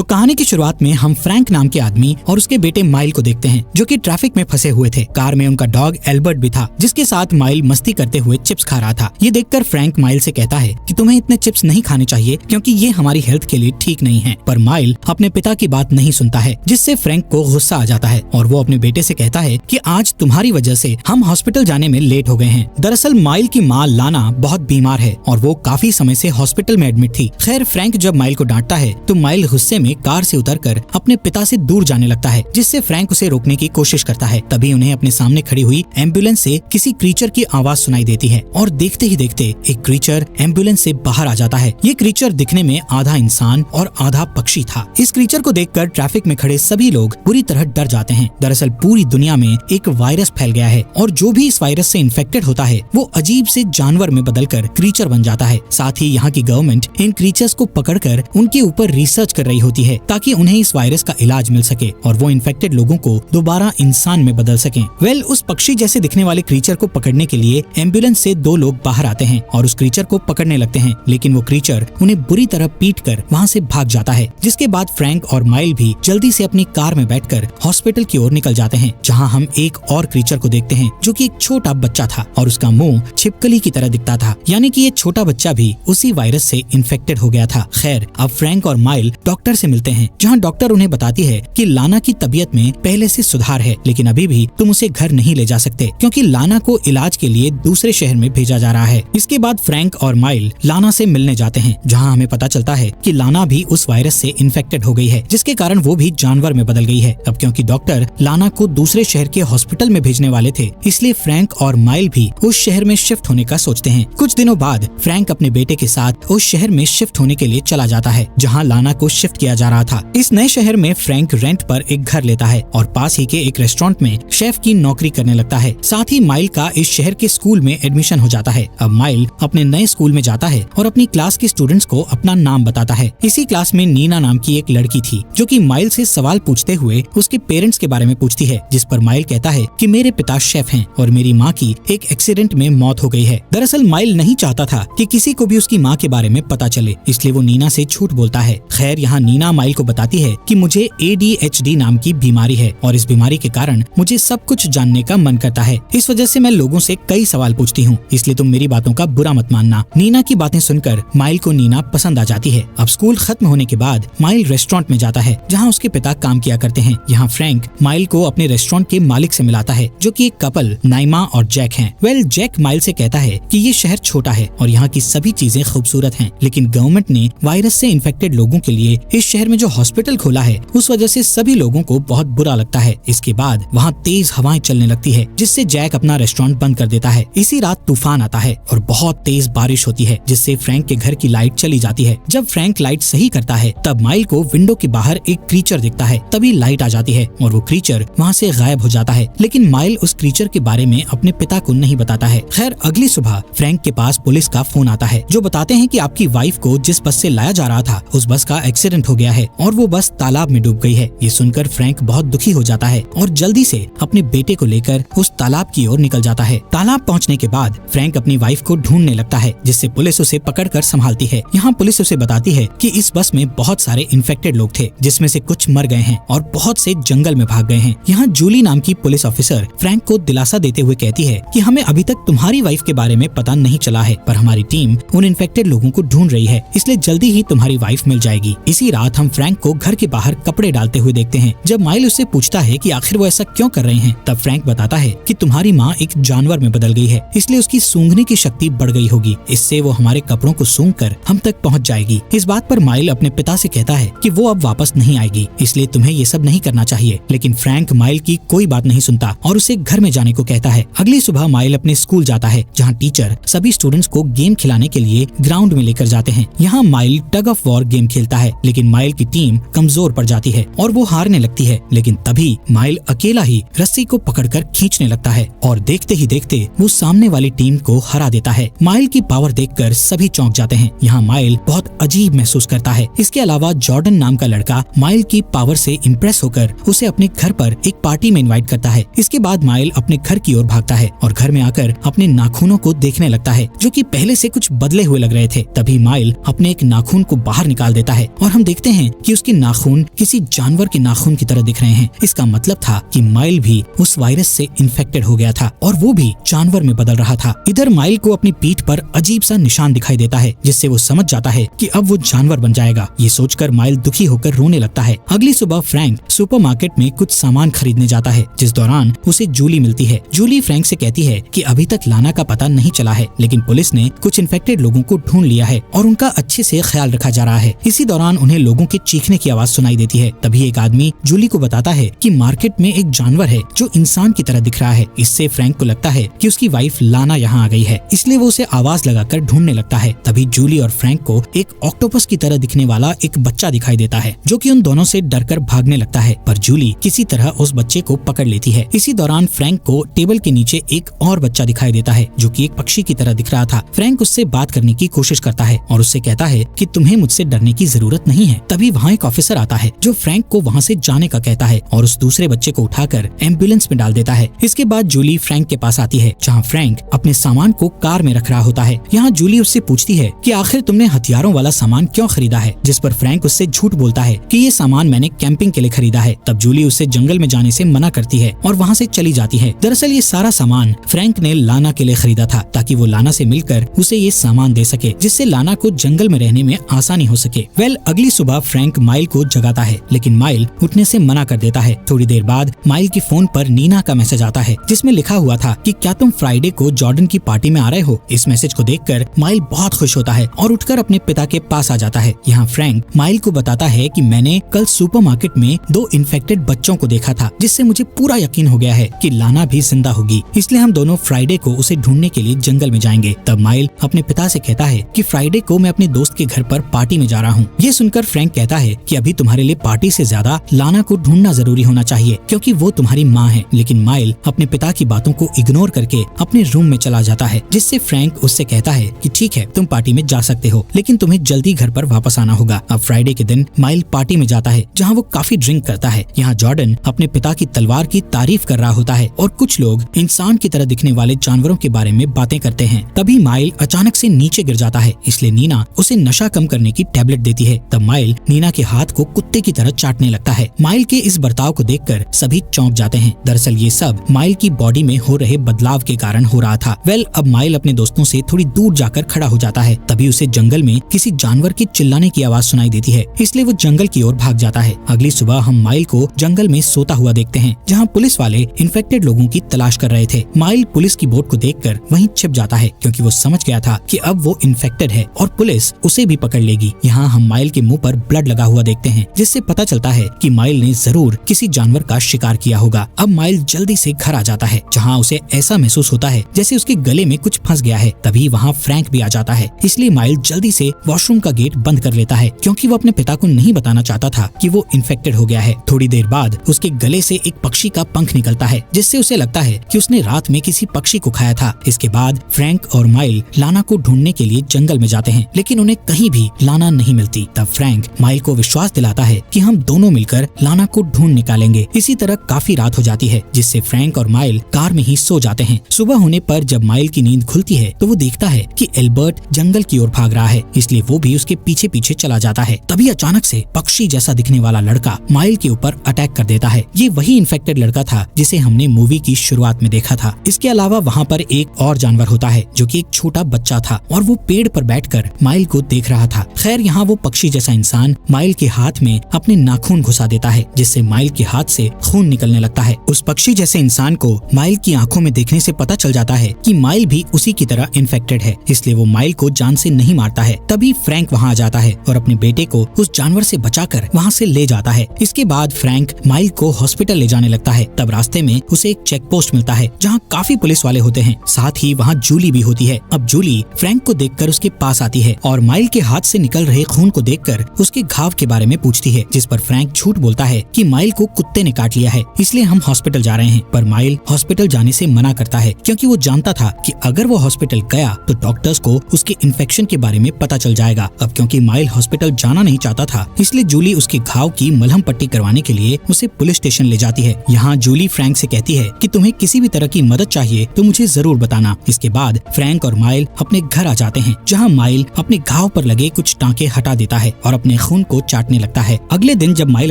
तो कहानी की शुरुआत में हम फ्रैंक नाम के आदमी और उसके बेटे माइल को देखते हैं, जो कि ट्रैफिक में फंसे हुए थे। कार में उनका डॉग एल्बर्ट भी था, जिसके साथ माइल मस्ती करते हुए चिप्स खा रहा था। ये देखकर फ्रैंक माइल से कहता है कि तुम्हें इतने चिप्स नहीं खाने चाहिए क्योंकि ये हमारी हेल्थ के लिए ठीक नहीं है। पर माइल अपने पिता की बात नहीं सुनता है, जिससे फ्रैंक को गुस्सा आ जाता है और वो अपने बेटे से कहता है कि आज तुम्हारी वजह से हम हॉस्पिटल जाने में लेट हो गए हैं। दरअसल माइल की माँ लाना बहुत बीमार है और वो काफी समय से हॉस्पिटल में एडमिट थी। खैर, फ्रैंक जब माइल को डांटता है तो माइल गुस्से में कार से उतरकर अपने पिता से दूर जाने लगता है, जिससे फ्रैंक उसे रोकने की कोशिश करता है। तभी उन्हें अपने सामने खड़ी हुई एम्बुलेंस से किसी क्रीचर की आवाज सुनाई देती है और देखते ही देखते एक क्रीचर एम्बुलेंस से बाहर आ जाता है। ये क्रीचर दिखने में आधा इंसान और आधा पक्षी था। इस क्रीचर को देखकर ट्रैफिक में खड़े सभी लोग बुरी तरह डर जाते हैं। दरअसल पूरी दुनिया में एक वायरस फैल गया है और जो भी इस वायरस से इन्फेक्टेड होता है वो अजीब से जानवर में बदलकर क्रीचर बन जाता है। साथ ही यहाँ की गवर्नमेंट इन क्रीचर्स को पकड़कर उनके ऊपर रिसर्च कर रही होती है ताकि उन्हें इस वायरस का इलाज मिल सके और वो इन्फेक्टेड लोगों को दोबारा इंसान में बदल सकें। उस पक्षी जैसे दिखने वाले क्रीचर को पकड़ने के लिए एम्बुलेंस से दो लोग बाहर आते हैं और उस क्रीचर को पकड़ने लगते हैं, लेकिन वो क्रीचर उन्हें बुरी तरह पीट कर वहाँ से भाग जाता है। जिसके बाद फ्रैंक और माइल भी जल्दी से अपनी कार में बैठकर हॉस्पिटल की ओर निकल जाते हैं, जहाँ हम एक और क्रीचर को देखते हैं जो कि एक छोटा बच्चा था और उसका मुंह छिपकली की तरह दिखता था, यानी कि ये छोटा बच्चा भी उसी वायरस से इन्फेक्टेड हो गया था। खैर, अब फ्रैंक और माइल डॉक्टर से मिलते हैं, जहाँ डॉक्टर उन्हें बताती है कि लाना की तबीयत में पहले से सुधार है, लेकिन अभी भी तुम उसे घर नहीं ले जा सकते क्योंकि लाना को इलाज के लिए दूसरे शहर में भेजा जा रहा है। इसके बाद फ्रैंक और माइल लाना से मिलने जाते हैं, जहाँ हमें पता चलता है कि लाना भी उस वायरस से इन्फेक्टेड हो गई है, जिसके कारण वो भी जानवर में बदल गई है। अब क्योंकि डॉक्टर लाना को दूसरे शहर के हॉस्पिटल में भेजने वाले थे, इसलिए फ्रैंक और माइल भी उस शहर में शिफ्ट होने का सोचते हैं। कुछ दिनों बाद फ्रैंक अपने बेटे के साथ उस शहर में शिफ्ट होने के लिए चला जाता है, जहाँ लाना को शिफ्ट किया जा रहा था। इस नए शहर में फ्रैंक रेंट पर एक घर लेता है और पास ही के एक रेस्टोरेंट में शेफ की नौकरी करने लगता है। साथ ही माइल का इस शहर के स्कूल में एडमिशन हो जाता है। अब माइल अपने नए स्कूल में जाता है और अपनी क्लास के स्टूडेंट्स को अपना नाम बताता है। इसी क्लास में नीना नाम की एक लड़की थी, जो कि माइल से सवाल पूछते हुए उसके पेरेंट्स के बारे में पूछती है, जिस पर माइल कहता है कि मेरे पिता शेफ हैं और मेरी माँ की एक एक्सीडेंट में मौत हो गई है। दरअसल माइल नहीं चाहता था कि किसी को भी उसकी माँ के बारे में पता चले, इसलिए वो नीना से झूठ बोलता है। खैर, यहाँ नीना माइल को बताती है कि मुझे ADHD नाम की बीमारी है और इस बीमारी के कारण मुझे सब कुछ जानने का मन करता है। इस वजह से मैं लोगों से कई सवाल पूछती हूँ, इसलिए तुम मेरी बातों का बुरा मत मानना। नीना की बातें सुनकर माइल को नीना पसंद आ जाती है। अब स्कूल खत्म होने के बाद माइल रेस्टोरेंट में जाता है, जहाँ उसके पिता काम किया करते हैं। यहाँ फ्रैंक माइल को अपने रेस्टोरेंट के मालिक से मिलाता है, जो कि एक कपल नाइमा और जैक हैं। जैक माइल से कहता है कि ये शहर छोटा है और यहाँ की सभी चीजें खूबसूरत हैं, लेकिन गवर्नमेंट ने वायरस से इन्फेक्टेड लोगों के लिए इस शहर में जो हॉस्पिटल खोला है, उस वजह से सभी लोगों को बहुत बुरा लगता है। इसके बाद वहाँ तेज हवाएं चलने लगती है, जिससे जैक अपना रेस्टोरेंट बंद कर देता है। इसी रात तूफान आता है और बहुत तेज बारिश होती है, जिससे फ्रैंक के घर की लाइट चली जाती है। जब फ्रैंक लाइट सही करता है, तब माइल को विंडो के बाहर एक क्रीचर दिखता है। तभी लाइट आ जाती है और वो क्रीचर वहाँ से गायब हो जाता है, लेकिन माइल उस क्रीचर के बारे में अपने पिता को नहीं बताता है। खैर, अगली सुबह फ्रैंक के पास पुलिस का फोन आता है, जो बताते हैं कि आपकी वाइफ को जिस बस से लाया जा रहा था, उस बस का एक्सीडेंट हो गया है और वो बस तालाब में डूब गई है। ये सुनकर फ्रैंक बहुत दुखी हो जाता है और जल्दी से अपने बेटे को लेकर उस तालाब की ओर निकल जाता है। तालाब पहुंचने के बाद फ्रैंक अपनी वाइफ को ढूंढने लगता है, जिससे पुलिस उसे पकड़कर संभालती है। यहाँ पुलिस उसे बताती है कि इस बस में बहुत सारे इन्फेक्टेड लोग थे, जिसमें से कुछ मर गए हैं और बहुत से जंगल में भाग गए हैं। यहाँ जूली नाम की पुलिस ऑफिसर फ्रैंक को दिलासा देते हुए कहती है कि हमें अभी तक तुम्हारी वाइफ के बारे में पता नहीं चला है, पर हमारी टीम उन इन्फेक्टेड लोगों को ढूंढ रही है, इसलिए जल्दी ही तुम्हारी वाइफ मिल जाएगी। इसी रात हम फ्रैंक को घर के बाहर कपड़े डालते हुए देखते हैं। जब माइल उससे पूछता है कि आखिर वो ऐसा क्यों कर रहे हैं, तब फ्रैंक बताता है कि तुम्हारी माँ एक जानवर में बदल गई है, इसलिए उसकी सूंघने की शक्ति बढ़ गई होगी, इससे वो हमारे कपड़ों को सूंघकर हम तक पहुँच जाएगी। इस बात पर माइल अपने पिता से कहता है कि वो अब वापस नहीं आएगी, इसलिए तुम्हें ये सब नहीं करना चाहिए, लेकिन फ्रैंक माइल की कोई बात नहीं सुनता और उसे घर में जाने को कहता है। अगली सुबह माइल अपने स्कूल जाता है, जहाँ टीचर सभी स्टूडेंट्स को गेम खिलाने के लिए ग्राउंड में लेकर जाते हैं। यहाँ mile tug of war game खेलता है, लेकिन माइल की टीम कमजोर पड़ जाती है और वो हारने लगती है। लेकिन तभी माइल अकेला ही रस्सी को पकड़कर खींचने लगता है और देखते ही देखते वो सामने वाली टीम को हरा देता है। माइल की पावर देखकर सभी चौंक जाते हैं। यहाँ माइल बहुत अजीब महसूस करता है। इसके अलावा जॉर्डन नाम का लड़का माइल की पावर से इम्प्रेस होकर उसे अपने घर पर एक पार्टी में इनवाइट करता है। इसके बाद माइल अपने घर की ओर भागता है और घर में आकर अपने नाखूनों को देखने लगता है, जो कि पहले से कुछ बदले हुए लग रहे थे। तभी माइल अपने एक नाखून को बाहर निकाल देता है और हम देखते देखते हैं कि उसके नाखून किसी जानवर के नाखून की तरह दिख रहे हैं। इसका मतलब था कि माइल भी उस वायरस से इन्फेक्टेड हो गया था और वो भी जानवर में बदल रहा था। इधर माइल को अपनी पीठ पर अजीब सा निशान दिखाई देता है, जिससे वो समझ जाता है कि अब वो जानवर बन जाएगा। ये सोचकर माइल दुखी होकर रोने लगता है। अगली सुबह फ्रैंक सुपरमार्केट में कुछ सामान खरीदने जाता है, जिस दौरान उसे जूली मिलती है। जूली फ्रैंक से कहती है कि अभी तक लाना का पता नहीं चला है, लेकिन पुलिस ने कुछ इन्फेक्टेड लोगों को ढूंढ लिया है और उनका अच्छे से ख्याल रखा जा रहा है। इसी दौरान उन्हें लोगों के चीखने की आवाज सुनाई देती है। तभी एक आदमी जूली को बताता है कि मार्केट में एक जानवर है जो इंसान की तरह दिख रहा है। इससे फ्रैंक को लगता है कि उसकी वाइफ लाना यहाँ आ गई है, इसलिए वो उसे आवाज लगाकर ढूंढने लगता है। तभी जूली और फ्रैंक को एक ऑक्टोपस की तरह दिखने वाला एक बच्चा दिखाई देता है, जो कि उन दोनों से डरकर भागने लगता है, पर जूली किसी तरह उस बच्चे को पकड़ लेती है। इसी दौरान फ्रैंक को टेबल के नीचे एक और बच्चा दिखाई देता है, जो कि एक पक्षी की तरह दिख रहा था। फ्रैंक उससे बात करने की कोशिश करता है और उससे कहता है कि तुम्हें मुझसे डरने की जरूरत नहीं है। तभी वहाँ एक ऑफिसर आता है, जो फ्रैंक को वहाँ से जाने का कहता है और उस दूसरे बच्चे को उठाकर एम्बुलेंस में डाल देता है। इसके बाद जूली फ्रैंक के पास आती है, जहाँ फ्रैंक अपने सामान को कार में रख रहा होता है। यहाँ जूली उससे पूछती है कि आखिर तुमने हथियारों वाला सामान क्यों खरीदा है, जिस पर फ्रैंक उससे झूठ बोलता है कि ये सामान मैंने कैंपिंग के लिए खरीदा है। तब जूली उससे जंगल में जाने से मना करती है और वहाँ से चली जाती है। दरअसल ये सारा सामान फ्रैंक ने लाना के लिए खरीदा था, ताकि वो लाना से मिलकर उसे ये सामान दे सके, जिससे लाना को जंगल में रहने में आसानी हो सके। अगली सुबह फ्रैंक माइल को जगाता है, लेकिन माइल उठने से मना कर देता है। थोड़ी देर बाद माइल की फोन पर नीना का मैसेज आता है, जिसमें लिखा हुआ था कि क्या तुम फ्राइडे को जॉर्डन की पार्टी में आ रहे हो। इस मैसेज को देखकर माइल बहुत खुश होता है और उठकर अपने पिता के पास आ जाता है। यहाँ फ्रैंक माइल को बताता है कि मैंने कल सुपरमार्केट में 2 इन्फेक्टेड बच्चों को देखा था, जिससे मुझे पूरा यकीन हो गया है कि लाना भी जिंदा होगी, इसलिए हम दोनों फ्राइडे को उसे ढूंढने के लिए जंगल में जाएंगे। तब माइल अपने पिता से कहता है कि फ्राइडे को मैं अपने दोस्त के घर पर पार्टी में जा रहा हूँ। ये सुनकर फ्रैंक कहता है कि अभी तुम्हारे लिए पार्टी से ज्यादा लाना को ढूंढना जरूरी होना चाहिए, क्योंकि वो तुम्हारी माँ है। लेकिन माइल अपने पिता की बातों को इग्नोर करके अपने रूम में चला जाता है, जिससे फ्रैंक उससे कहता है कि ठीक है, तुम पार्टी में जा सकते हो, लेकिन तुम्हें जल्दी घर पर वापस आना होगा। अब फ्राइडे के दिन माइल पार्टी में जाता है, जहाँ वो काफी ड्रिंक करता है। यहाँ जॉर्डन अपने पिता की तलवार की तारीफ कर रहा होता है और कुछ लोग इंसान की तरह दिखने वाले जानवरों के बारे में बातें करते हैं। तभी माइल अचानक से नीचे गिर जाता है, इसलिए नीना उसे नशा कम करने की टैबलेट देती है। तब माइल नीना के हाथ को कुत्ते की तरह चाटने लगता है। माइल के इस बर्ताव को देखकर सभी चौंक जाते हैं। दरअसल ये सब माइल की बॉडी में हो रहे बदलाव के कारण हो रहा था। अब माइल अपने दोस्तों से थोड़ी दूर जाकर खड़ा हो जाता है। तभी उसे जंगल में किसी जानवर के चिल्लाने की आवाज सुनाई देती है, इसलिए वो जंगल की ओर भाग जाता है। अगली सुबह हम माइल को जंगल में सोता हुआ देखते हैं, जहाँ पुलिस वाले इन्फेक्टेड लोगों की तलाश कर रहे थे। माइल पुलिस की बोट को देखकर वहीं छिप जाता है, क्योंकि वो समझ गया था कि अब वो इन्फेक्टेड है और पुलिस उसे भी पकड़ लेगी। यहाँ हम माइल के मुंह पर ब्लड लगा हुआ देखते हैं, जिससे पता चलता है कि माइल ने जरूर किसी जानवर का शिकार किया होगा। अब माइल जल्दी से घर आ जाता है, जहाँ उसे ऐसा महसूस होता है जैसे उसके गले में कुछ फंस गया है। तभी वहाँ फ्रैंक भी आ जाता है, इसलिए माइल जल्दी से वॉशरूम का गेट बंद कर लेता है, क्योंकि वो अपने पिता को नहीं बताना चाहता था कि वो इन्फेक्टेड हो गया है। थोड़ी देर बाद उसके गले से एक पक्षी का पंख निकलता है, जिससे उसे लगता है कि उसने रात में किसी पक्षी को खाया था। इसके बाद फ्रैंक और माइल लाना को ढूंढने के लिए जंगल में जाते हैं, लेकिन उन्हें कहीं भी लाना नहीं मिलती। तब फ्रैंक माइल को विश्वास दिलाता है कि हम दोनों मिलकर लाना को ढूंढ निकालेंगे। इसी तरह काफी रात हो जाती है, जिससे फ्रैंक और माइल कार में ही सो जाते हैं। सुबह होने पर जब माइल की नींद खुलती है तो वो देखता है कि एल्बर्ट जंगल की ओर भाग रहा है, इसलिए वो भी उसके पीछे पीछे चला जाता है। तभी अचानक से पक्षी जैसा दिखने वाला लड़का माइल के ऊपर अटैक कर देता है। ये वही इन्फेक्टेड लड़का था जिसे हमने मूवी की शुरुआत में देखा था। इसके अलावा वहाँ पर एक और जानवर होता है, जो कि एक छोटा बच्चा था और वो पेड़ पर बैठकर माइल को देख रहा था। खैर, यहाँ वो पक्षी जैसा इंसान माइल के हाथ में अपने नाखून घुसा देता है, जिससे माइल के हाथ से खून निकलने लगता है। उस पक्षी जैसे इंसान को माइल की आंखों में देखने से पता चल जाता है कि माइल भी उसी की तरह इन्फेक्टेड है, इसलिए वो माइल को जान से नहीं मारता है। तभी फ्रैंक वहाँ आ जाता है और अपने बेटे को उस जानवर से बचाकर वहाँ से ले जाता है। इसके बाद फ्रैंक माइल को हॉस्पिटल ले जाने लगता है। तब रास्ते में उसे एक चेक पोस्ट मिलता है, जहाँ काफी पुलिस वाले होते हैं। साथ ही वहाँ जूली भी होती है। अब जूली फ्रैंक को देखकर उसके पास आती है और माइल के हाथ से निकल रहे खून को देखकर उसके घाव के बारे में पूछती है, जिस पर फ्रैंक झूठ बोलता है कि माइल को कुत्ते ने काट लिया है, इसलिए हम हॉस्पिटल जा रहे हैं। पर माइल हॉस्पिटल जाने से मना करता है, क्योंकि वो जानता था कि अगर वो हॉस्पिटल गया तो डॉक्टर्स को उसके इन्फेक्शन के बारे में पता चल जाएगा। अब क्योंकि माइल हॉस्पिटल जाना नहीं चाहता था, इसलिए जूली उसके घाव की मलहम पट्टी करवाने के लिए उसे पुलिस स्टेशन ले जाती है। यहाँ जूली फ्रैंक से कहती है कि तुम्हें किसी भी तरह की मदद चाहिए तो मुझे जरूर बताना। इसके बाद फ्रैंक और माइल अपने घर आ जाते हैं, जहाँ माइल अपने घाव पर लगे कुछ टांके हटा देता है और अपने अपने खून को चाटने लगता है। अगले दिन जब माइल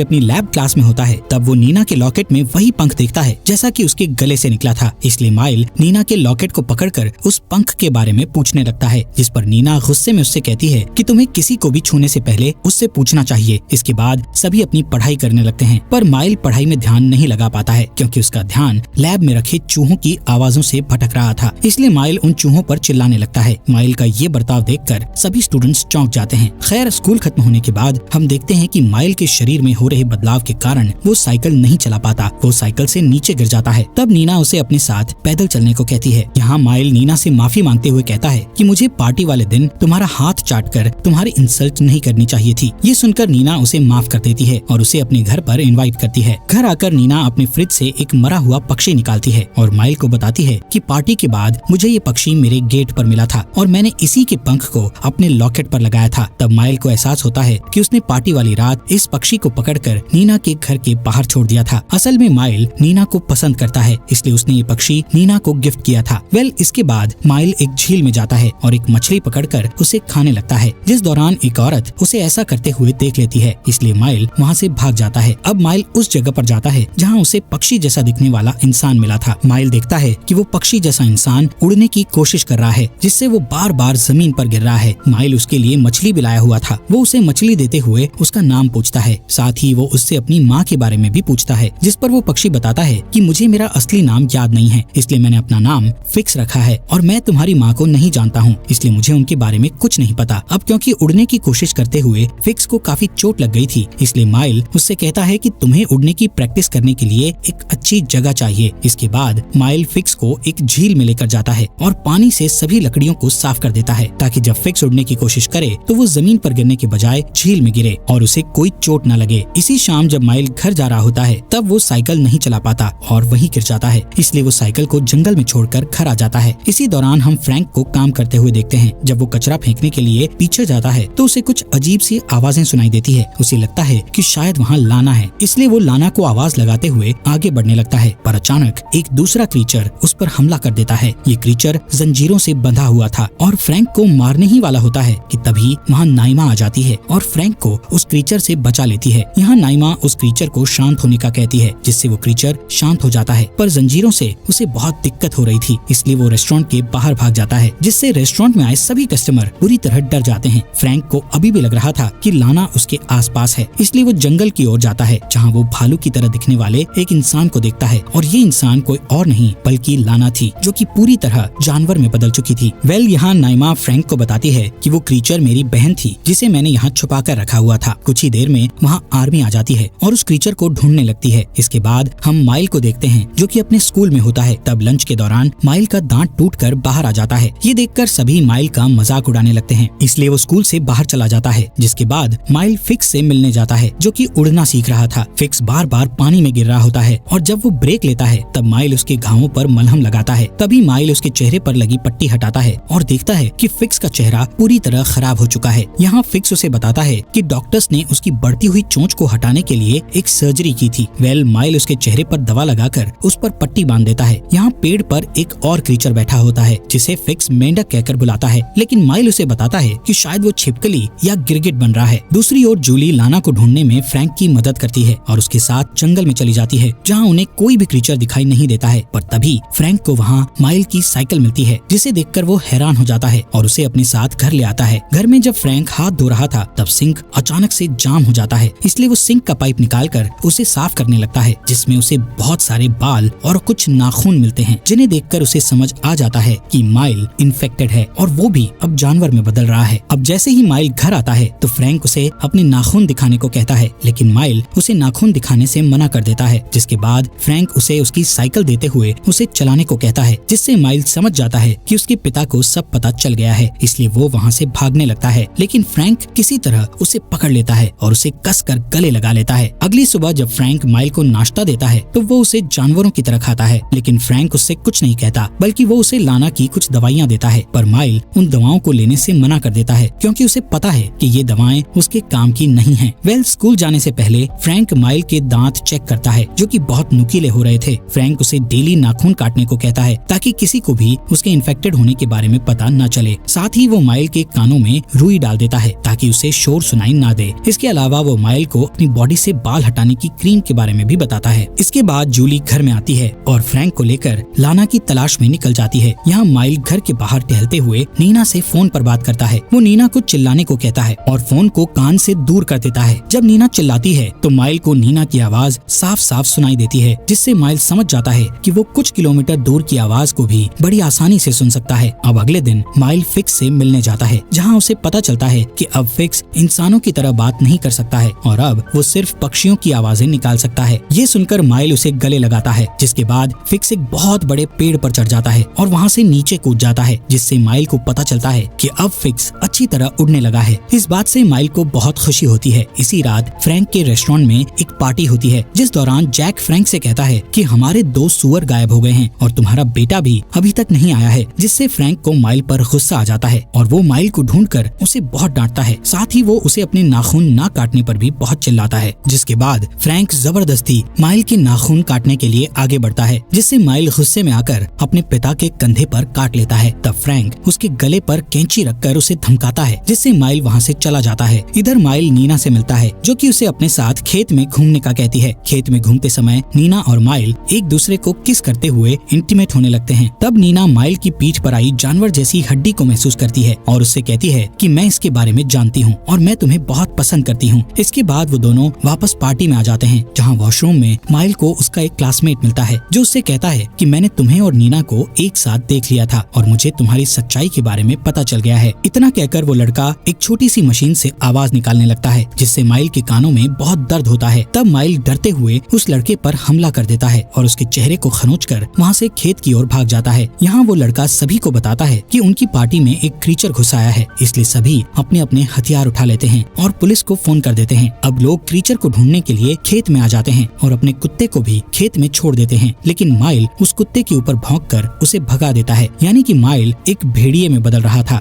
अपनी लैब क्लास में होता है तब वो नीना के लॉकेट में वही पंख देखता है जैसा कि उसके गले से निकला था। इसलिए माइल नीना के लॉकेट को पकड़कर उस पंख के बारे में पूछने लगता है, जिस पर नीना गुस्से में उससे कहती है कि तुम्हें किसी को भी छूने से पहले उससे पूछना चाहिए। इसके बाद सभी अपनी पढ़ाई करने लगते हैं, पर माइल पढ़ाई में ध्यान नहीं लगा पाता है क्योंकि उसका ध्यान लैब में रखे चूहों की आवाजों से भटक रहा था। इसलिए माइल उन चूहों पर चिल्लाने लगता है। माइल का ये बर्ताव देखकर सभी स्टूडेंट्स चौंक जाते हैं। खैर, स्कूल खत्म होने के बाद हम देखते हैं कि माइल के शरीर में हो रहे बदलाव के कारण वो साइकिल नहीं चला पाता। वो साइकिल से नीचे गिर जाता है। तब नीना उसे अपने साथ पैदल चलने को कहती है। यहाँ माइल नीना से माफी मांगते हुए कहता है कि मुझे पार्टी वाले दिन तुम्हारा हाथ चाटकर तुम्हारी इंसल्ट नहीं करनी चाहिए थी। ये सुनकर नीना उसे माफ कर देती है और उसे अपने घर पर इनवाइट करती है। घर आकर नीना अपने फ्रिज से एक मरा हुआ पक्षी निकालती है और माइल को बताती है कि पार्टी के बाद मुझे ये पक्षी मेरे गेट पर मिला था और मैंने इसी के पंख को अपने लॉकेट पर लगाया था। तब माइल को एहसास होता है कि उसने पार्टी वाली रात इस पक्षी को पकड़कर नीना के घर के बाहर छोड़ दिया था। असल में माइल नीना को पसंद करता है, इसलिए उसने ये पक्षी नीना को गिफ्ट किया था। इसके बाद माइल एक झील में जाता है और एक मछली पकड़कर उसे खाने लगता है, जिस दौरान एक औरत उसे ऐसा करते हुए देख लेती है। इसलिए माइल वहाँ से भाग जाता है। अब माइल उस जगह पर जाता है जहाँ उसे पक्षी जैसा दिखने वाला इंसान मिला था। माइल देखता है कि वो पक्षी जैसा इंसान उड़ने की कोशिश कर रहा है, जिससे वो बार बार जमीन पर गिर रहा है। माइल उसके लिए मछली भी लाया हुआ था। वो उसे मछली देते हुए उसका नाम पूछता है। साथ ही वो उससे अपनी माँ के बारे में भी पूछता है, जिस पर वो पक्षी बताता है कि मुझे मेरा असली नाम याद नहीं है, इसलिए मैंने अपना नाम फिक्स रखा है और मैं तुम्हारी माँ को नहीं जानता हूँ, इसलिए मुझे उनके बारे में कुछ नहीं पता। अब क्योंकि उड़ने की कोशिश करते हुए फिक्स को काफी चोट लग गई थी, इसलिए माइल उससे कहता है कि तुम्हें उड़ने की प्रैक्टिस करने के लिए एक अच्छी जगह चाहिए। इसके बाद माइल फिक्स को एक झील में लेकर जाता है और पानी से सभी लकड़ियों को साफ कर देता है, ताकि जब फिक्स उड़ने की कोशिश करे तो वो जमीन पर गिरने के बजाय झील में गिरे और उसे कोई चोट न लगे। इसी शाम जब माइल घर जा रहा होता है तब वो साइकिल नहीं चला पाता और वहीं गिर जाता है, इसलिए वो साइकिल को जंगल में छोड़कर घर आ जाता है। इसी दौरान हम फ्रैंक को काम करते हुए देखते हैं। जब वो कचरा फेंकने के लिए पीछे जाता है तो उसे कुछ अजीब सी आवाजें सुनाई देती है। उसे लगता है कि शायद वहाँ लाना है, इसलिए वो लाना को आवाज लगाते हुए आगे बढ़ने लगता है। पर अचानक एक दूसरा क्रीचर उस पर हमला कर देता है। ये क्रीचर जंजीरों से बंधा हुआ था और फ्रैंक को मारने ही वाला होता है कि तभी वहाँ नाइमा आ जाती है और फ्रैंक को उस क्रीचर से बचा लेती है। यहाँ नाइमा उस क्रीचर को शांत होने का कहती है, जिससे वो क्रीचर शांत हो जाता है। पर जंजीरों से उसे बहुत दिक्कत हो रही थी, इसलिए वो रेस्टोरेंट के बाहर भाग जाता है, जिससे रेस्टोरेंट में आए सभी कस्टमर बुरी तरह डर जाते हैं। फ्रैंक को अभी भी लग रहा था कि लाना उसके आसपास है, इसलिए वो जंगल की ओर जाता है, जहाँ वो भालू की तरह दिखने वाले एक इंसान को देखता है और ये इंसान कोई और नहीं बल्कि लाना थी, जो कि पूरी तरह जानवर में बदल चुकी थी। यहाँ नाइमा फ्रैंक को बताती है कि वो क्रीचर मेरी बहन थी, जिसे मैंने यहाँ छुपा कर रखा हुआ था। कुछ ही देर में वहाँ आर्मी आ जाती है और उस क्रीचर को ढूंढने लगती है। इसके बाद हम माइल को देखते हैं, जो कि अपने स्कूल में होता है। तब लंच के दौरान माइल का दांत टूटकर बाहर आ जाता है। ये देखकर सभी माइल का मजाक उड़ाने लगते हैं, इसलिए वो स्कूल से बाहर चला जाता है। जिसके बाद माइल फिक्स से मिलने जाता है, जो कि उड़ना सीख रहा था। फिक्स बार बार पानी में गिर रहा होता है और जब वो ब्रेक लेता है तब माइल उसके घावों पर मलहम लगाता है। तभी माइल उसके चेहरे पर लगी पट्टी हटाता है और देखता है कि फिक्स का चेहरा पूरी तरह खराब हो चुका है। यहाँ फिक्स उसे बताता है कि डॉक्टर्स ने उसकी बढ़ती हुई चोंच को हटाने के लिए एक सर्जरी की थी। माइल उसके चेहरे पर दवा लगाकर उस पर पट्टी बांध देता है। यहाँ पेड़ पर एक और क्रीचर बैठा होता है, जिसे फिक्स मेंढक कहकर बुलाता है, लेकिन माइल उसे बताता है कि शायद वो छिपकली या गिरगिट बन रहा है। दूसरी ओर जूली लाना को ढूंढने में फ्रैंक की मदद करती है और उसके साथ जंगल में चली जाती है, जहाँ उन्हें कोई भी क्रीचर दिखाई नहीं देता है। पर तभी फ्रैंक को वहाँ माइल की साइकिल मिलती है, जिसे देखकर वो हैरान हो जाता है और उसे अपने साथ घर ले आता है। घर में जब फ्रैंक हाथ धो रहा था तब सिंक अचानक से जाम हो जाता है, इसलिए वो सिंक का पाइप निकालकर उसे साफ करने लगता है, जिसमें उसे बहुत सारे बाल और कुछ नाखून मिलते हैं, जिन्हें देखकर उसे समझ आ जाता है कि माइल इन्फेक्टेड है और वो भी अब जानवर में बदल रहा है। अब जैसे ही माइल घर आता है तो फ्रैंक उसे अपने नाखून दिखाने को कहता है, लेकिन माइल उसे नाखून दिखाने से मना कर देता है। जिसके बाद फ्रैंक उसे उसकी साइकिल देते हुए उसे चलाने को कहता है, जिससे माइल समझ जाता है कि उसके पिता को सब पता चल गया है, इसलिए वो वहाँ से भागने लगता है। लेकिन फ्रैंक किसी तरह उसे पकड़ लेता है और उसे कसकर गले लगा लेता है। अगली सुबह जब फ्रैंक माइल को नाश्ता देता है तो वो उसे जानवरों की तरह खाता है, लेकिन फ्रैंक उससे कुछ नहीं कहता, बल्कि वो उसे लाना की कुछ दवाइयाँ देता है। पर माइल उन दवाओं को लेने से मना कर देता है, क्योंकि उसे पता है कि ये दवाएं उसके काम की नहीं हैं। स्कूल जाने से पहले फ्रैंक माइल के दांत चेक करता है, जो कि बहुत नुकीले हो रहे थे। फ्रैंक उसे डेली नाखून काटने को कहता है, ताकि किसी को भी उसके इन्फेक्टेड होने के बारे में पता न चले। साथ ही वो माइल के कानों में रुई डाल देता है, ताकि उसे शोर सुनाई ना दे। इसके अलावा वो माइल को अपनी बॉडी से बाल हटाने की क्रीम के बारे में भी बताता है। इसके बाद जूली घर में आती है और फ्रैंक को लेकर लाना की तलाश में निकल जाती है। यहाँ माइल घर के बाहर टहलते हुए नीना से फोन पर बात करता है। वो नीना को चिल्लाने को कहता है और फोन को कान से दूर कर देता है। जब नीना चिल्लाती है तो माइल को नीना की आवाज साफ साफ सुनाई देती है, जिससे माइल समझ जाता है कि वो कुछ किलोमीटर दूर की आवाज को भी बड़ी आसानी से सुन सकता है। अब अगले दिन माइल फिक्स से मिलने जाता है, जहाँ उसे पता चलता है कि अब फिक्स इंसानों की तरह बात नहीं कर सकता है और अब वो सिर्फ पक्षियों की आवाजें निकाल सकता है। ये सुनकर माइल उसे गले लगाता है, जिसके बाद फिक्स एक बहुत बड़े पेड़ पर चढ़ जाता है और वहाँ से नीचे कूद जाता है, जिससे माइल को पता चलता है कि अब फिक्स अच्छी तरह उड़ने लगा है। इस बात से माइल को बहुत खुशी होती है। इसी रात फ्रैंक के रेस्टोरेंट में एक पार्टी होती है, जिस दौरान जैक फ्रैंक से कहता है कि हमारे 2 सुअर गायब हो गए हैं और तुम्हारा बेटा भी अभी तक नहीं आया है, जिससे फ्रैंक को माइल पर गुस्सा आ जाता है और वो माइल को ढूंढकर उसे बहुत डांटता है। साथ ही वो उसे अपने नाखून ना काटने पर भी बहुत चिल्लाता है, जिसके बाद फ्रैंक जबरदस्ती माइल के नाखून काटने के लिए आगे बढ़ता है, जिससे माइल गुस्से में आकर अपने पिता के कंधे पर काट लेता है। तब फ्रैंक उसके गले पर कैंची रखकर उसे धमकाता है, जिससे माइल वहाँ से चला जाता है। इधर माइल नीना से मिलता है, जो कि उसे अपने साथ खेत में घूमने का कहती है। खेत में घूमते समय नीना और माइल एक दूसरे को किस करते हुए इंटीमेट होने लगते हैं। तब नीना माइल की पीठ पर आई जानवर जैसी हड्डी को महसूस करती है और उससे कहती है कि मैं इसके बारे में जानती हूँ और मैं तुम्हें बहुत पसंद करती हूँ। इसके बाद वो दोनों वापस पार्टी में आ जाते हैं, जहाँ वॉशरूम में माइल को उसका एक क्लासमेट मिलता है, जो उससे कहता है कि मैंने तुम्हें और नीना को एक साथ देख लिया था और मुझे तुम्हारी सच्चाई के बारे में पता चल गया है। इतना कहकर वो लड़का एक छोटी सी मशीन से आवाज निकालने लगता है, जिससे माइल के कानों में बहुत दर्द होता है। तब माइल डरते हुए उस लड़के पर हमला कर देता है और उसके चेहरे को खरोंचकर वहाँ से खेत की ओर भाग जाता है। यहाँ वो लड़का सभी को बताता है कि उनकी पार्टी में एक क्रीचर घुस आया है, इसलिए सभी अपने अपने हथियार उठा लेते हैं और पुलिस को फोन कर देते हैं। अब लोग क्रीचर को ढूंढने के लिए खेत में आ जाते हैं और अपने कुत्ते को भी खेत में छोड़ देते हैं, लेकिन माइल उस कुत्ते के ऊपर भौंककर उसे भगा देता है, यानी कि माइल एक भेड़िए में बदल रहा था।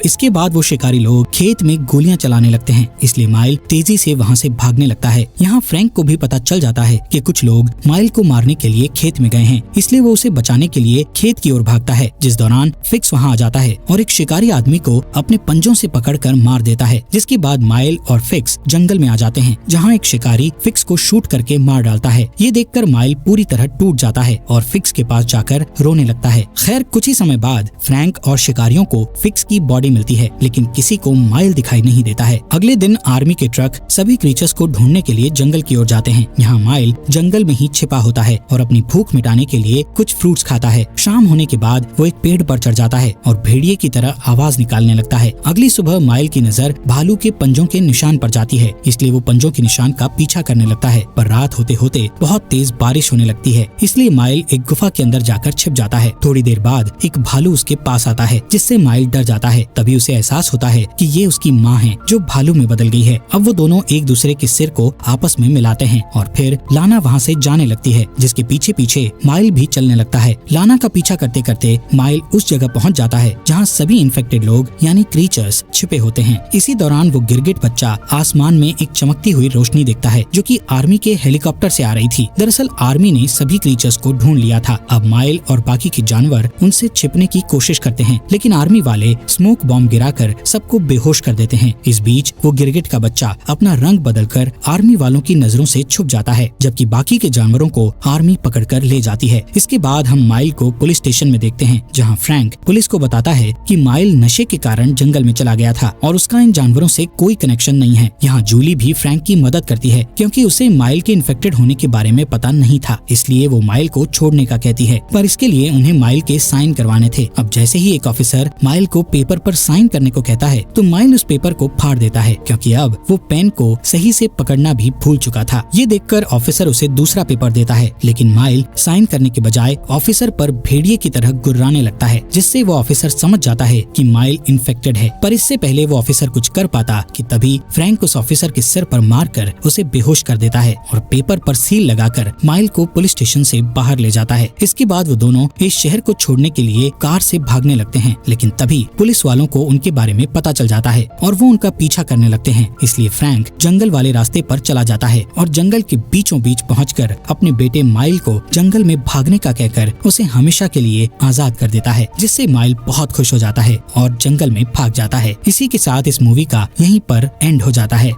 इसके बाद वो शिकारी लोग खेत में गोलियां चलाने लगते हैं, इसलिए माइल तेजी से वहाँ से भागने लगता है। यहाँ फ्रैंक को भी पता चल जाता है कि कुछ लोग माइल को मारने के लिए खेत में गए हैं, इसलिए वो उसे बचाने के लिए खेत की ओर भागता है, जिस दौरान फिक्स वहाँ आ जाता है और एक शिकारी आदमी को अपने पंजों से पकड़कर मार देता है। जिसके बाद माइल और फिक्स जंगल में आ जाते हैं, जहाँ एक शिकारी फिक्स को शूट करके मार डालता है। ये देखकर माइल पूरी तरह टूट जाता है और फिक्स के पास जाकर रोने लगता है। खैर कुछ ही समय बाद फ्रैंक और शिकारियों को फिक्स की बॉडी मिलती है, लेकिन किसी को माइल दिखाई नहीं देता है। अगले दिन आर्मी के ट्रक सभी क्रीचर्स को ढूंढने के लिए जंगल की ओर जाते हैं। यहाँ माइल जंगल में ही छिपा होता है और अपनी भूख मिटाने के लिए कुछ फ्रूट्स खाता है। शाम होने के बाद वो एक पेड़ पर चढ़ जाता है और भेड़िए की तरह आवाज निकालने लगता है। अगली सुबह माइल की नजर भालू के पंजों के निशान पर जाती है, इसलिए वो पंजों के निशान का पीछा करने लगता है। पर रात होते होते बहुत तेज बारिश होने लगती है, इसलिए माइल एक गुफा के अंदर जाकर छिप जाता है। थोड़ी देर बाद एक भालू उसके पास आता है, जिससे माइल डर जाता है। तभी उसे एहसास होता है कि ये उसकी माँ है, जो भालू में बदल गई है। अब वो दोनों एक दूसरे के सिर को आपस में मिलाते हैं और फिर लाना वहाँ से जाने लगती है, जिसके पीछे पीछे माइल भी चलने लगता है। लाना का पीछा करते करते माइल उस जगह पहुँच जाता है जहाँ सभी इन्फेक्टेड लोग यानी क्रीचर्स छिपे होते हैं। इसी दौरान वो गिरगिट बच्चा आसमान में एक चमकती हुई रोशनी देखता है, जो कि आर्मी के हेलीकॉप्टर से आ रही थी। दरअसल आर्मी ने सभी क्रीचर्स को ढूंढ लिया था। अब माइल और बाकी के जानवर उनसे छिपने की कोशिश करते हैं, लेकिन आर्मी वाले स्मोक बॉम्ब गिराकर सबको बेहोश कर देते हैं। इस बीच वो गिरगिट का बच्चा अपना रंग बदलकर आर्मी वालों की नजरों से छुप जाता है, जबकि बाकी के जानवरों को आर्मी पकड़कर ले जाती है। इसके बाद हम माइल को पुलिस स्टेशन में देखते हैं, जहाँ फ्रैंक पुलिस को बताता है कि माइल नशे के कारण जंगल में चला गया था और उसका इन जानवरों से कोई कनेक्शन नहीं है। यहाँ जूली भी फ्रैंक की मदद करती है, क्योंकि उसे माइल के इन्फेक्टेड होने के बारे में पता नहीं था, इसलिए वो माइल को छोड़ने का कहती है। पर इसके लिए उन्हें माइल के साइन करवाने थे। अब जैसे ही एक ऑफिसर माइल को पेपर पर साइन करने को कहता है, तो माइल उस पेपर को फाड़ देता है, क्योंकि अब वो पेन को सही से पकड़ना भी भूल चुका था। ये देखकर ऑफिसर उसे दूसरा पेपर देता है, लेकिन माइल साइन करने के बजाय ऑफिसर पर भेड़िए की तरह गुर्राने लगता है, जिससे वो ऑफिसर समझ जाता है कि माइल इन्फेक्टेड है। पर इससे पहले वो ऑफिसर कुछ कर पाता कि तभी फ्रैंक उस ऑफिसर के सिर पर मारकर उसे बेहोश कर देता है और पेपर पर सील लगाकर माइल को पुलिस स्टेशन से बाहर ले जाता है। इसके बाद वो दोनों इस शहर को छोड़ने के लिए कार से भागने लगते हैं, लेकिन तभी पुलिस वालों को उनके बारे में पता चल जाता है और वो उनका पीछा करने लगते हैं। इसलिए फ्रैंक जंगल वाले रास्ते पर चला जाता है और जंगल के बीचों बीच पहुंचकर अपने बेटे माइल को जंगल में भागने का कहकर उसे हमेशा के लिए आजाद कर देता है, जिससे माइल बहुत खुश हो जाता है और जंगल में भाग जाता है। इसी के साथ इस मूवी का यहीं पर एंड हो जाता है।